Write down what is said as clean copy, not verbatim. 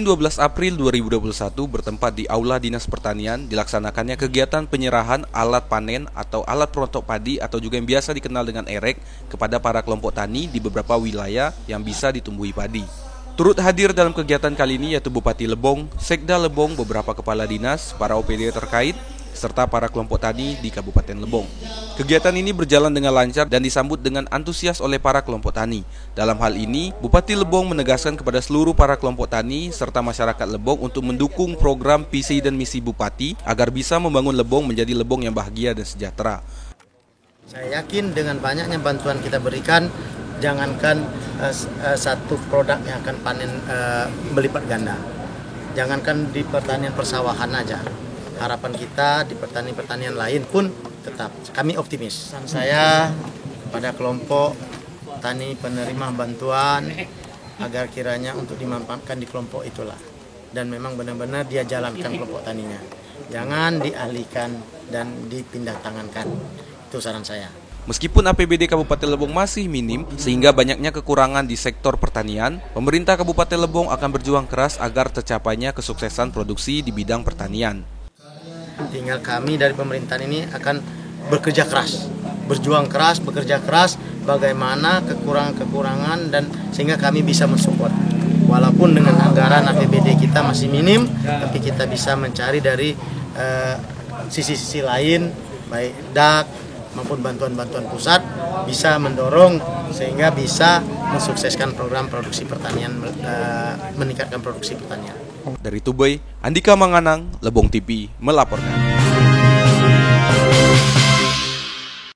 Senin 12 April 2021 bertempat di Aula Dinas Pertanian dilaksanakannya kegiatan penyerahan alat panen atau alat perontok padi atau juga yang biasa dikenal dengan erek kepada para kelompok tani di beberapa wilayah yang bisa ditumbuhi padi. Turut hadir dalam kegiatan kali ini yaitu Bupati Lebong, Sekda Lebong, beberapa kepala dinas, para OPD terkait, serta para kelompok tani di Kabupaten Lebong. Kegiatan ini berjalan dengan lancar dan disambut dengan antusias oleh para kelompok tani. Dalam hal ini, Bupati Lebong menegaskan kepada seluruh para kelompok tani serta masyarakat Lebong untuk mendukung program visi dan misi Bupati agar bisa membangun Lebong menjadi Lebong yang bahagia dan sejahtera. Saya yakin dengan banyaknya bantuan kita berikan, jangankan satu produk yang akan panen berlipat ganda. Jangankan di pertanian persawahan aja. Harapan kita di pertanian lain pun tetap kami optimis. Dan saya pada kelompok tani penerima bantuan agar kiranya untuk dimanfaatkan di kelompok itulah. Dan memang benar-benar dia jalankan kelompok taninya. Jangan dialihkan dan dipindah tangankan. Itu saran saya. Meskipun APBD Kabupaten Lebong masih minim sehingga banyaknya kekurangan di sektor pertanian, pemerintah Kabupaten Lebong akan berjuang keras agar tercapainya kesuksesan produksi di bidang pertanian. Tinggal kami dari pemerintahan ini akan bekerja keras, berjuang keras, bekerja keras bagaimana kekurangan-kekurangan dan sehingga kami bisa mensupport. Walaupun dengan anggaran APBD kita masih minim, tapi kita bisa mencari dari sisi-sisi lain, baik DAK maupun bantuan-bantuan pusat bisa mendorong sehingga bisa mensukseskan program produksi pertanian, meningkatkan produksi pertanian. Dari Tubai, Andika Manganang, Lebong TV melaporkan.